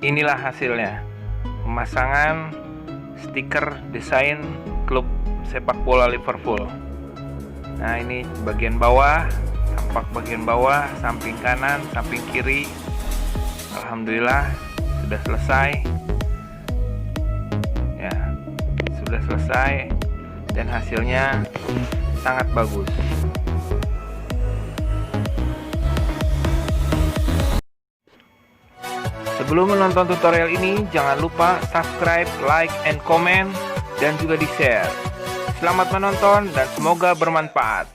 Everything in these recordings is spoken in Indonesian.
Inilah hasilnya, pemasangan stiker desain klub sepak bola Liverpool. Nah, ini bagian bawah, tampak bagian bawah, samping kanan, samping kiri. Alhamdulillah sudah selesai. Ya, sudah selesai dan hasilnya sangat bagus. Sebelum menonton tutorial ini, jangan lupa subscribe, like, and comment, dan juga di-share. Selamat menonton dan semoga bermanfaat.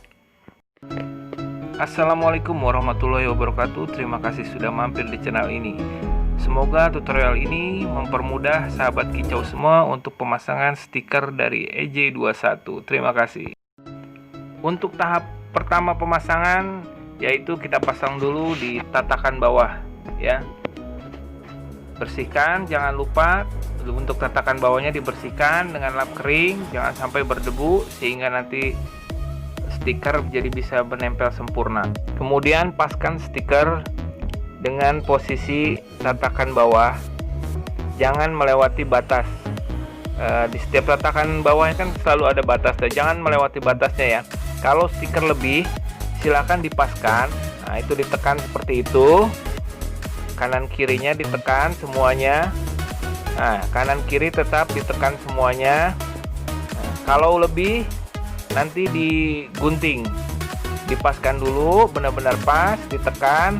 Assalamualaikum warahmatullahi wabarakatuh. Terima kasih sudah mampir di channel ini. Semoga tutorial ini mempermudah sahabat kicau semua untuk pemasangan stiker dari EJ21. Terima kasih. Untuk tahap pertama pemasangan, yaitu kita pasang dulu di tatakan bawah, ya. Bersihkan, jangan lupa untuk tatakan bawahnya dibersihkan dengan lap kering, jangan sampai berdebu sehingga nanti stiker jadi bisa menempel sempurna. Kemudian paskan stiker dengan posisi tatakan bawah, jangan melewati batas. Di setiap tatakan bawahnya kan selalu ada batas, jangan melewati batasnya ya. Kalau stiker lebih, silakan dipaskan. Nah, itu ditekan seperti itu. Kanan kirinya ditekan semuanya. Nah, kanan kiri tetap ditekan semuanya. Nah, kalau lebih nanti digunting, dipaskan dulu benar-benar pas, ditekan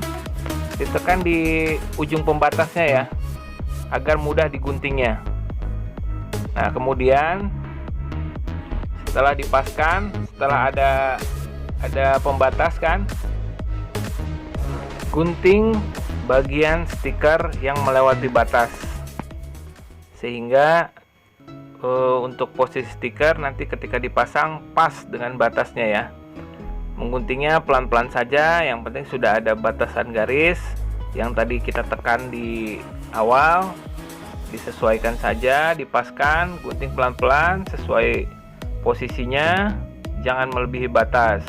di ujung pembatasnya ya, agar mudah diguntingnya. Nah, kemudian setelah dipaskan, setelah ada pembatas kan, gunting bagian stiker yang melewati batas, sehingga untuk posisi stiker nanti ketika dipasang pas dengan batasnya ya. Mengguntingnya pelan-pelan saja, yang penting sudah ada batasan garis yang tadi kita tekan di awal, disesuaikan saja, dipaskan, gunting pelan-pelan sesuai posisinya, jangan melebihi batas.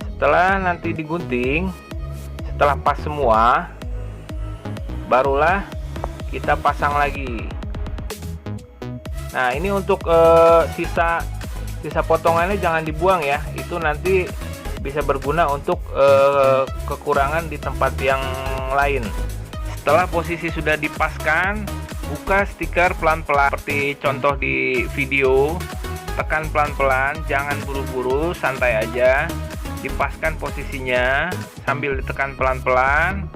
Setelah nanti digunting, setelah pas semua, barulah kita pasang lagi. Nah, ini untuk sisa potongannya jangan dibuang ya, itu nanti bisa berguna untuk kekurangan di tempat yang lain. Setelah posisi sudah dipaskan, buka stiker pelan-pelan seperti contoh di video. Tekan pelan-pelan, jangan buru-buru, santai aja. Dipaskan posisinya sambil ditekan pelan-pelan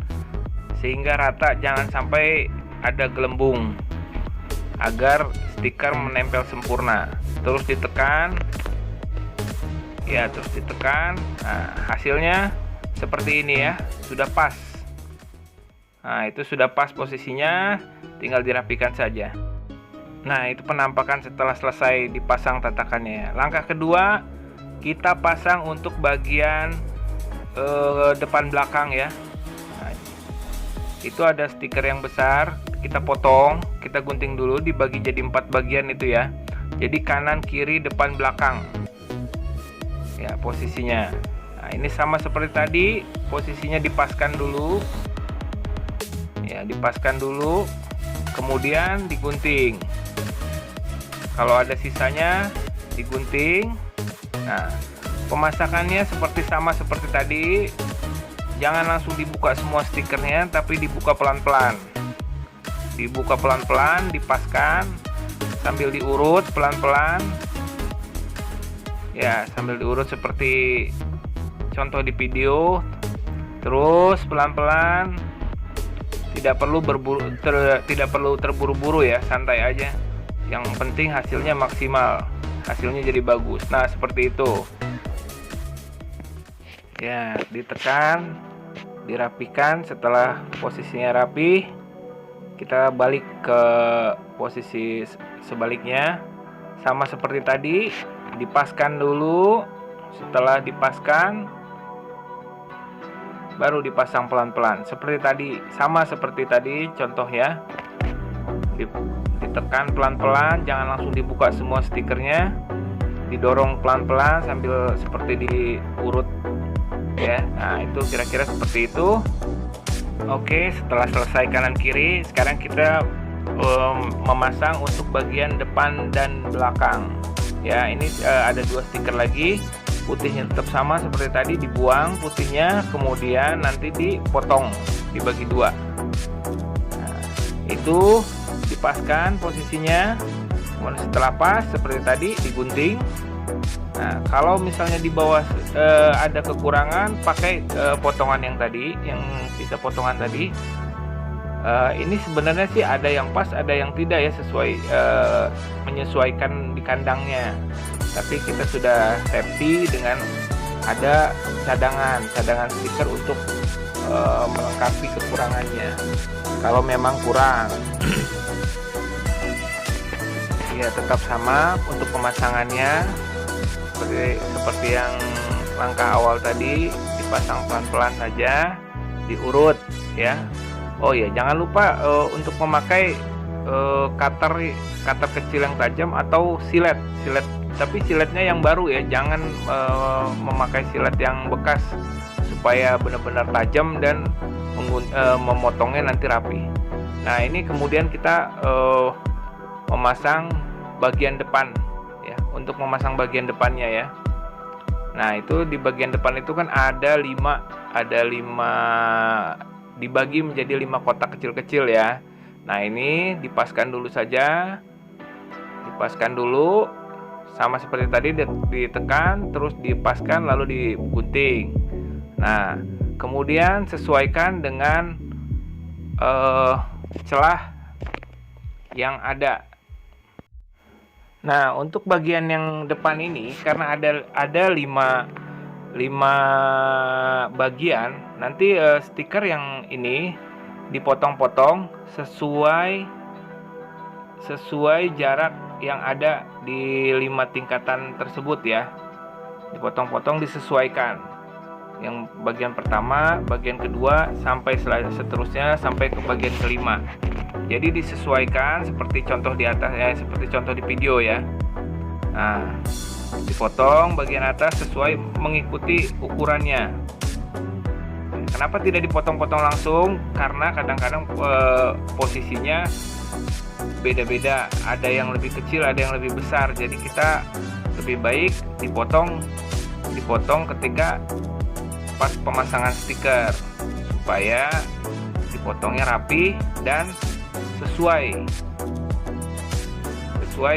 sehingga rata, jangan sampai ada gelembung, agar stiker menempel sempurna. Terus ditekan ya, terus ditekan. Nah, hasilnya seperti ini ya, sudah pas. Nah, itu sudah pas posisinya, tinggal dirapikan saja. Nah, itu penampakan setelah selesai dipasang tatakannya. Langkah kedua, kita pasang untuk bagian depan belakang ya. Nah, itu ada stiker yang besar, kita potong, kita gunting dulu, dibagi jadi 4 bagian itu ya. Jadi kanan, kiri, depan, belakang ya posisinya. Nah, ini sama seperti tadi, posisinya dipaskan dulu ya, dipaskan dulu, kemudian digunting. Kalau ada sisanya digunting. Nah, pemasakannya sama seperti tadi. Jangan langsung dibuka semua stikernya, tapi dibuka pelan-pelan. Dibuka pelan-pelan, dipaskan sambil diurut pelan-pelan. Ya, sambil diurut seperti contoh di video. Terus pelan-pelan. Tidak perlu terburu-buru ya, santai aja. Yang penting hasilnya maksimal, hasilnya jadi bagus. Nah, seperti itu ya, ditekan, dirapikan. Setelah posisinya rapi, kita balik ke posisi sebaliknya, sama seperti tadi, dipaskan dulu. Setelah dipaskan, baru dipasang pelan-pelan seperti tadi, sama seperti tadi contoh ya. Ditekan pelan-pelan, jangan langsung dibuka semua stikernya, didorong pelan-pelan sambil seperti diurut ya. Nah, itu kira-kira seperti itu. Oke, setelah selesai kanan kiri, sekarang kita memasang untuk bagian depan dan belakang. Ya, ini ada 2 stiker lagi. Putihnya tetap sama seperti tadi, dibuang putihnya, kemudian nanti dipotong, dibagi 2. Nah, itu dipaskan posisinya. Kemudian setelah pas seperti tadi digunting. Nah, kalau misalnya di bawah ada kekurangan, pakai potongan yang tadi, yang sisa potongan tadi. Ini sebenarnya sih ada yang pas, ada yang tidak ya, sesuai menyesuaikan di kandangnya. Tapi kita sudah safety dengan ada cadangan stiker untuk melengkapi kekurangannya. Kalau memang kurang, ya tetap sama untuk pemasangannya. Seperti yang langkah awal tadi, dipasang pelan-pelan saja, diurut ya. Oh ya, jangan lupa untuk memakai cutter kecil yang tajam atau silet, tapi siletnya yang baru ya, jangan memakai silet yang bekas, supaya benar-benar tajam dan memotongnya nanti rapi. Nah, ini kemudian kita memasang bagian depan. Untuk memasang bagian depannya ya. Nah, itu di bagian depan itu kan ada 5 dibagi menjadi 5 kotak kecil-kecil ya. Nah, ini dipaskan dulu saja. Dipaskan dulu sama seperti tadi, ditekan terus dipaskan lalu digunting. Nah, kemudian sesuaikan dengan celah yang ada. Nah, untuk bagian yang depan ini karena ada 5 bagian, nanti stiker yang ini dipotong-potong sesuai jarak yang ada di 5 tingkatan tersebut ya. Dipotong-potong, disesuaikan. Yang bagian pertama, bagian kedua, sampai seterusnya sampai ke bagian kelima. Jadi disesuaikan seperti contoh di atas ya, seperti contoh di video ya. Nah, dipotong bagian atas sesuai mengikuti ukurannya. Kenapa tidak dipotong-potong langsung? Karena kadang-kadang posisinya beda-beda, ada yang lebih kecil, ada yang lebih besar. Jadi kita lebih baik dipotong ketika pas pemasangan stiker, supaya dipotongnya rapi dan sesuai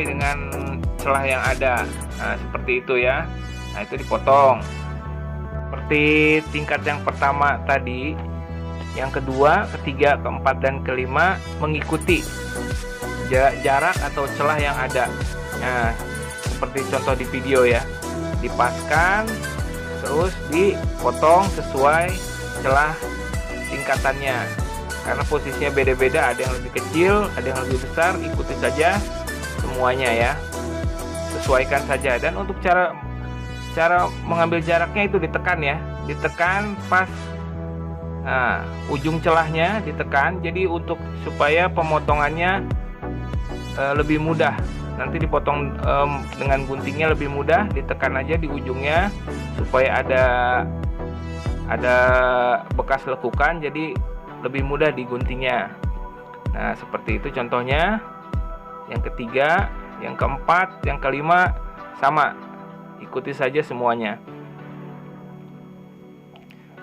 dengan celah yang ada. Nah, seperti itu ya. Nah, itu dipotong seperti tingkat yang pertama tadi, yang kedua, ketiga, keempat, dan kelima mengikuti jarak atau celah yang ada. Nah, seperti contoh di video ya, dipaskan terus dipotong sesuai celah tingkatannya. Karena posisinya beda-beda, ada yang lebih kecil, ada yang lebih besar, ikuti saja semuanya ya. Sesuaikan saja. Dan untuk cara mengambil jaraknya itu ditekan ya. Ditekan pas ujung celahnya ditekan. Jadi supaya pemotongannya lebih mudah. Nanti dipotong dengan guntingnya lebih mudah, ditekan aja di ujungnya supaya ada bekas lekukan, jadi lebih mudah diguntingnya. Nah, seperti itu contohnya. Yang ketiga, yang keempat, yang kelima sama. Ikuti saja semuanya.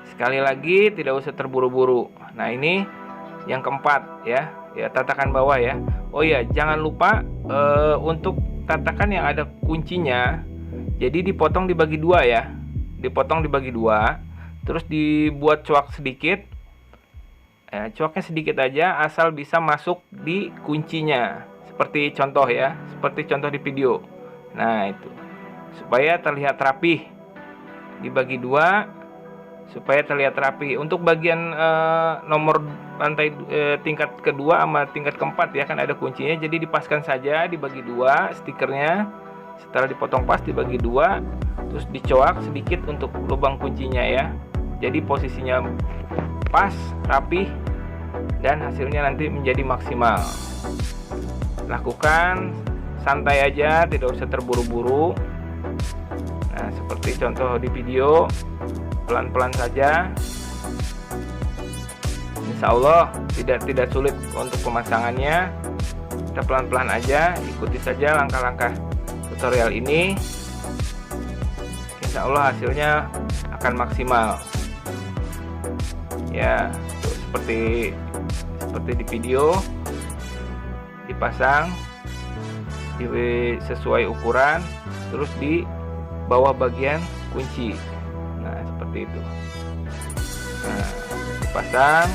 Sekali lagi, tidak usah terburu-buru. Nah, ini yang keempat ya. Ya, tatakan bawah ya. Oh ya, jangan lupa untuk tatakan yang ada kuncinya. Jadi dipotong dibagi 2 ya. Dipotong dibagi 2, terus dibuat coak sedikit. Coaknya sedikit aja, asal bisa masuk di kuncinya. Seperti contoh ya, seperti contoh di video. Nah, itu supaya terlihat rapi. Dibagi 2 supaya terlihat rapi. Untuk bagian nomor lantai tingkat kedua sama tingkat keempat ya, kan ada kuncinya. Jadi dipaskan saja, dibagi 2 stikernya. Setelah dipotong pas, dibagi 2, terus dicoak sedikit untuk lubang kuncinya ya. Jadi posisinya pas, rapi, dan hasilnya nanti menjadi maksimal. Lakukan santai aja, tidak usah terburu-buru. Nah, seperti contoh di video, pelan-pelan saja. Ini Insya Allah tidak sulit untuk pemasangannya. Kita pelan-pelan aja, ikuti saja langkah-langkah tutorial ini. Insya Allah hasilnya akan maksimal. Ya, seperti di video, dipasang sesuai ukuran, terus di bawah bagian kunci. Nah, seperti itu. Nah, dipasang.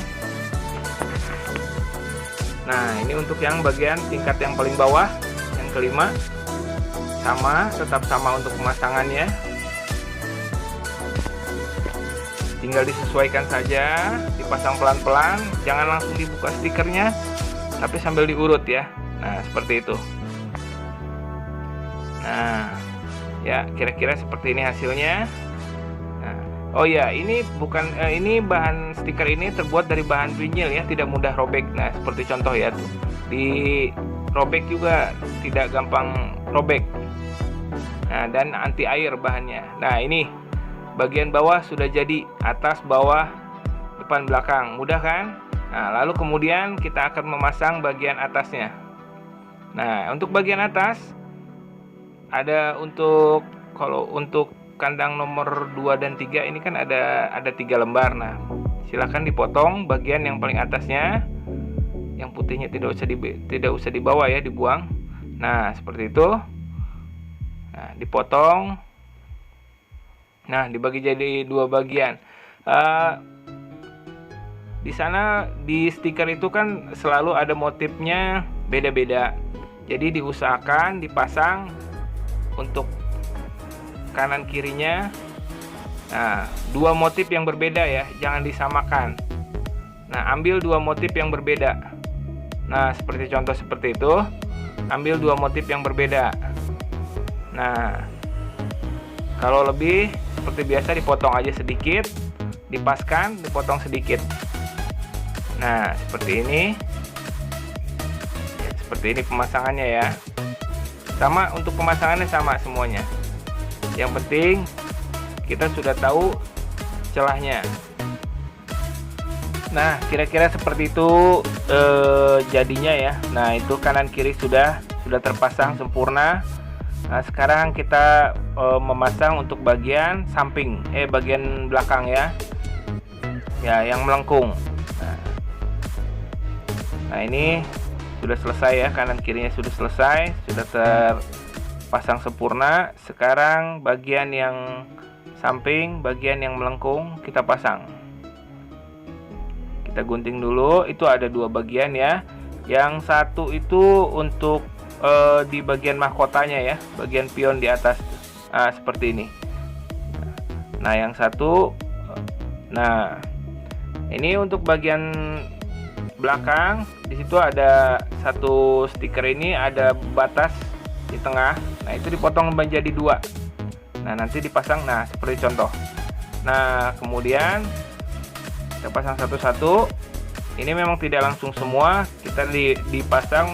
Nah, ini untuk yang bagian tingkat yang paling bawah, yang kelima, tetap sama untuk pemasangannya. Tinggal disesuaikan saja, dipasang pelan-pelan, jangan langsung dibuka stikernya, tapi sambil diurut ya. Nah, seperti itu. Nah, ya kira-kira seperti ini hasilnya. Nah, oh ya, ini ini bahan stiker ini terbuat dari bahan vinyl ya, tidak mudah robek. Nah, seperti contoh ya tuh, di robek juga tidak gampang robek. Nah, dan anti air bahannya. Nah, ini bagian bawah sudah jadi, atas, bawah, depan, belakang, mudah kan? Nah, lalu kemudian kita akan memasang bagian atasnya. Nah, untuk bagian atas ada kalau untuk kandang nomor 2 dan 3 ini kan ada 3 lembar. Nah, silahkan dipotong bagian yang paling atasnya, yang putihnya tidak usah dibawa ya, dibuang. Nah, seperti itu. Nah, dipotong. Nah, dibagi jadi 2 bagian. Di sana di stiker itu kan selalu ada motifnya beda-beda. Jadi diusahakan dipasang untuk kanan kirinya. Nah, 2 motif yang berbeda ya, jangan disamakan. Nah, ambil 2 motif yang berbeda. Nah, seperti contoh seperti itu. Ambil 2 motif yang berbeda. Nah, kalau lebih seperti biasa dipotong aja sedikit, dipaskan, dipotong sedikit. Nah, seperti ini. Seperti ini pemasangannya ya. Sama, untuk pemasangannya sama semuanya. Yang penting kita sudah tahu celahnya. Nah, kira-kira seperti itu jadinya ya. Nah, itu kanan kiri sudah terpasang sempurna. Nah, sekarang kita memasang untuk bagian samping, bagian belakang ya, yang melengkung. Nah, ini sudah selesai ya, kanan kirinya sudah selesai, sudah terpasang sempurna. Sekarang bagian yang samping, bagian yang melengkung kita pasang. Kita gunting dulu. Itu ada 2 bagian ya. Yang satu itu untuk di bagian mahkotanya ya, bagian pion di atas. Nah, seperti ini. Nah, yang satu, nah ini untuk bagian belakang. Di situ ada satu stiker, ini ada batas di tengah. Nah, itu dipotong menjadi 2. Nah, nanti dipasang. Nah, seperti contoh. Nah, kemudian kita pasang satu-satu. Ini memang tidak langsung semua, kita dipasang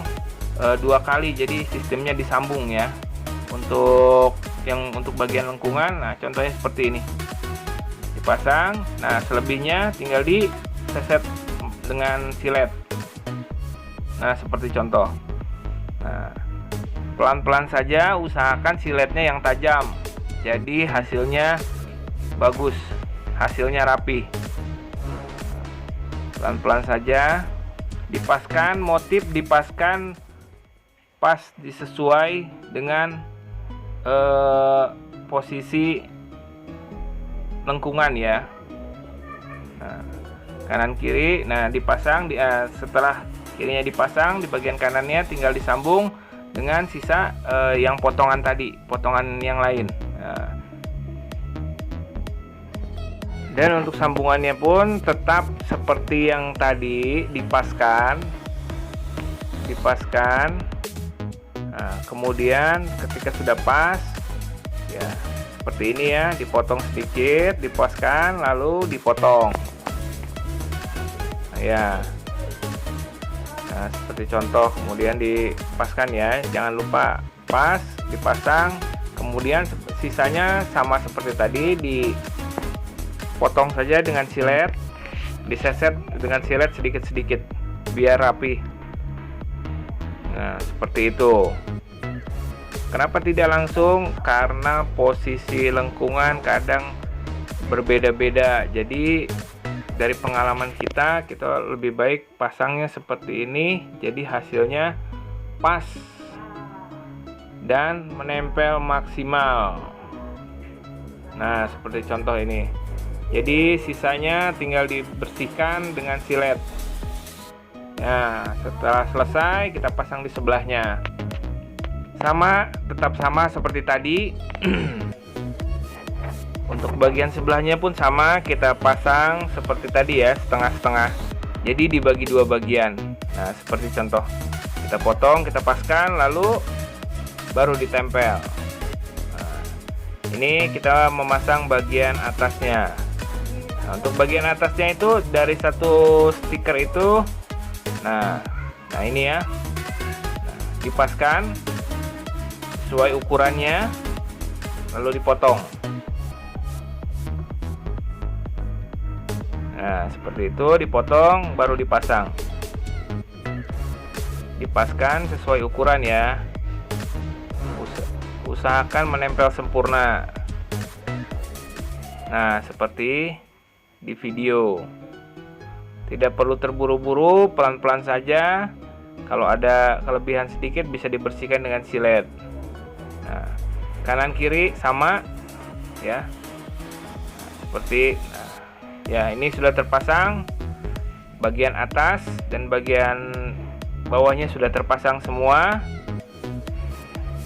2 kali, jadi sistemnya disambung ya. Untuk bagian lengkungan, nah contohnya seperti ini, dipasang. Nah, selebihnya tinggal diseset dengan silet. Nah, seperti contoh. Nah, pelan-pelan saja, usahakan siletnya yang tajam, jadi hasilnya bagus, hasilnya rapi. Pelan-pelan saja, dipaskan motif, dipaskan pas disesuai dengan posisi lengkungan ya. Nah, kanan kiri, nah dipasang, setelah kirinya dipasang, di bagian kanannya tinggal disambung dengan sisa yang potongan tadi, potongan yang lain. Nah, dan untuk sambungannya pun tetap seperti yang tadi, dipaskan. Nah, kemudian ketika sudah pas ya, seperti ini ya, dipotong sedikit, dipaskan, lalu dipotong. Nah, ya. Nah, seperti contoh, kemudian dipaskan ya, jangan lupa pas, dipasang, kemudian sisanya sama seperti tadi, dipotong saja dengan silet. diseset dengan silet sedikit-sedikit biar rapi. Nah, seperti itu. Kenapa tidak langsung? Karena posisi lengkungan kadang berbeda-beda. Jadi dari pengalaman kita lebih baik pasangnya seperti ini. Jadi hasilnya pas dan menempel maksimal. Nah, seperti contoh ini. Jadi sisanya tinggal dibersihkan dengan silet. Nah, setelah selesai kita pasang di sebelahnya. Tetap sama seperti tadi. Untuk bagian sebelahnya pun sama, kita pasang seperti tadi ya, setengah-setengah. Jadi dibagi dua bagian. Nah, seperti contoh. Kita potong, kita paskan, lalu baru ditempel. Nah, ini kita memasang bagian atasnya. Nah, untuk bagian atasnya itu dari satu stiker itu, nah ini ya, dipaskan sesuai ukurannya, lalu dipotong. Nah, seperti itu, dipotong baru dipasang. Dipaskan sesuai ukuran ya. Usahakan menempel sempurna. Nah, seperti di video. Tidak perlu terburu-buru, pelan-pelan saja. Kalau ada kelebihan sedikit bisa dibersihkan dengan silet. Nah, kanan kiri sama ya. Seperti ya, ini sudah terpasang. Bagian atas dan bagian bawahnya sudah terpasang semua.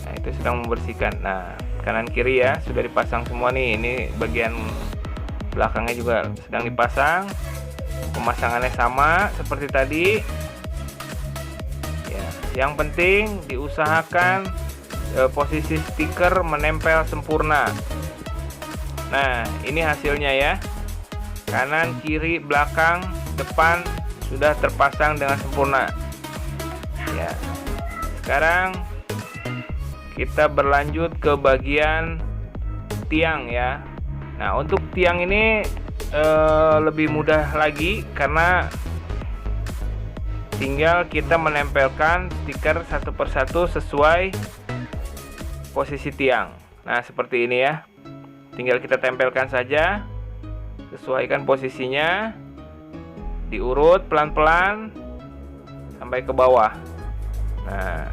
Nah, itu sedang membersihkan. Nah, kanan kiri ya sudah dipasang semua nih. Ini bagian belakangnya juga sedang dipasang. Pemasangannya sama seperti tadi. Ya, yang penting diusahakan posisi stiker menempel sempurna. Nah, ini hasilnya ya. Kanan, kiri, belakang, depan sudah terpasang dengan sempurna. Ya. Sekarang kita berlanjut ke bagian tiang ya. Nah, untuk tiang ini lebih mudah lagi karena tinggal kita menempelkan stiker satu persatu sesuai posisi tiang. Nah, seperti ini ya. Tinggal kita tempelkan saja, sesuaikan posisinya, diurut pelan-pelan sampai ke bawah. Nah,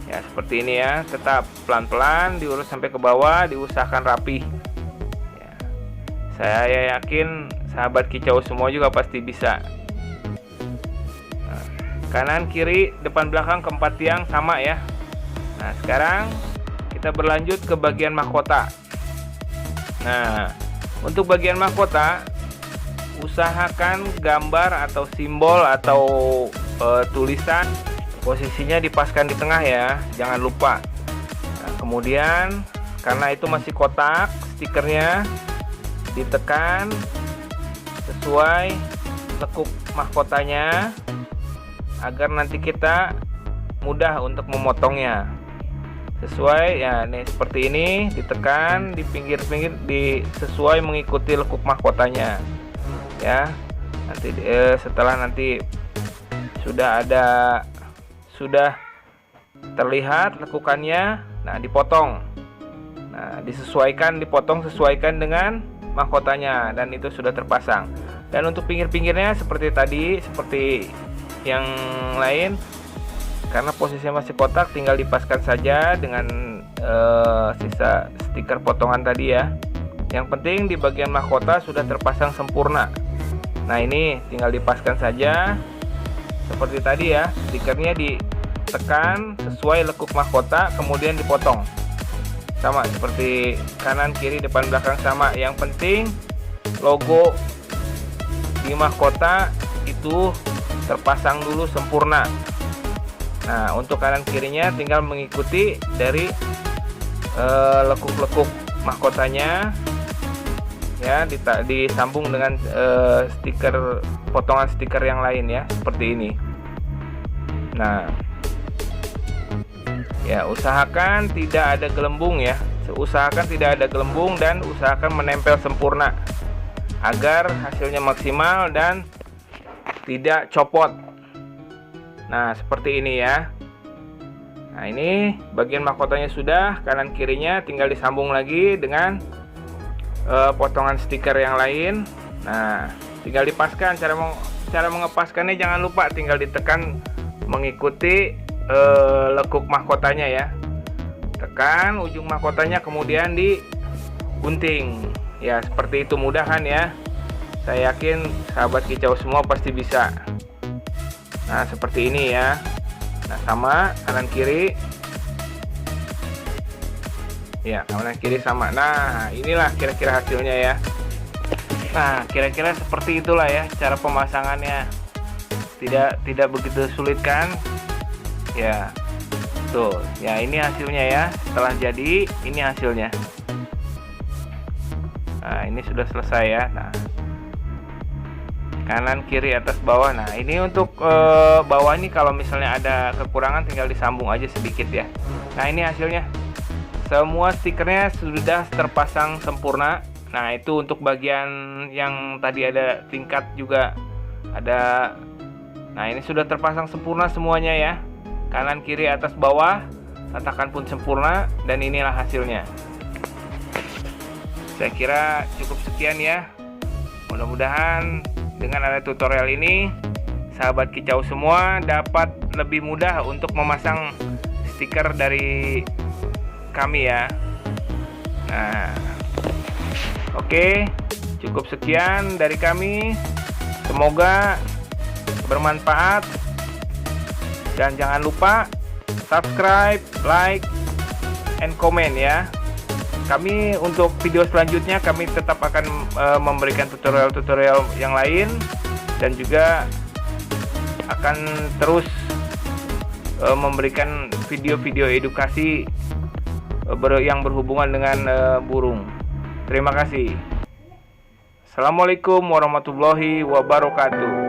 ya seperti ini ya. Tetap pelan-pelan diurut sampai ke bawah, diusahakan rapi ya. Saya yakin sahabat kicau semua juga pasti bisa. Nah, kanan, kiri, depan, belakang, keempat tiang sama ya. Nah, sekarang kita berlanjut ke bagian mahkota. Nah, untuk bagian mahkota, usahakan gambar atau simbol atau tulisan posisinya dipaskan di tengah ya, jangan lupa. Nah, kemudian karena itu masih kotak, stikernya ditekan sesuai lekuk mahkotanya agar nanti kita mudah untuk memotongnya. Sesuai ya, nih seperti ini, ditekan di pinggir-pinggir sesuai mengikuti lekuk mahkotanya ya. Nanti setelah nanti sudah terlihat lekukannya, nah dipotong. Nah, dipotong sesuaikan dengan mahkotanya dan itu sudah terpasang. Dan untuk pinggir-pinggirnya seperti tadi, seperti yang lain, karena posisinya masih kotak, tinggal dipaskan saja dengan sisa stiker potongan tadi ya. Yang penting di bagian mahkota sudah terpasang sempurna. Nah, ini tinggal dipaskan saja seperti tadi ya. Stikernya ditekan sesuai lekuk mahkota, kemudian dipotong. Sama seperti kanan, kiri, depan, belakang sama. Yang penting logo di mahkota itu terpasang dulu sempurna. Nah, untuk kanan kirinya tinggal mengikuti dari lekuk-lekuk mahkotanya ya, disambung dengan potongan stiker yang lain ya, seperti ini. Nah, ya usahakan tidak ada gelembung ya. Usahakan tidak ada gelembung dan usahakan menempel sempurna agar hasilnya maksimal dan tidak copot. Nah, seperti ini ya. Nah, ini bagian mahkotanya sudah, kanan kirinya tinggal disambung lagi dengan potongan stiker yang lain. Nah, tinggal dipaskan. Cara mengepaskannya jangan lupa tinggal ditekan mengikuti lekuk mahkotanya ya. Tekan ujung mahkotanya, kemudian digunting. Ya, seperti itu, mudahan ya. Saya yakin sahabat kicau semua pasti bisa. Nah, seperti ini ya. Nah, sama kanan kiri. Ya, kanan kiri sama. Nah, inilah kira-kira hasilnya ya. Nah, kira-kira seperti itulah ya cara pemasangannya. Tidak begitu sulit kan? Ya. Tuh, ya ini hasilnya ya. Setelah jadi, ini hasilnya. Nah, ini sudah selesai ya. Nah, kanan kiri atas bawah. Nah, ini untuk bawah ini kalau misalnya ada kekurangan tinggal disambung aja sedikit ya. Nah, ini hasilnya. Semua stikernya sudah terpasang sempurna. Nah, itu untuk bagian yang tadi ada tingkat juga ada. Nah, ini sudah terpasang sempurna semuanya ya. Kanan kiri atas bawah, tatakan pun sempurna, dan inilah hasilnya. Saya kira cukup sekian ya. Mudah-mudahan dengan ada tutorial ini, sahabat kicau semua dapat lebih mudah untuk memasang stiker dari kami ya. Nah, oke, cukup sekian dari kami. Semoga bermanfaat. Dan jangan lupa subscribe, like, and comment ya. Kami untuk video selanjutnya kami tetap akan memberikan tutorial-tutorial yang lain, dan juga akan terus memberikan video-video edukasi yang berhubungan dengan burung. Terima kasih. Assalamualaikum warahmatullahi wabarakatuh.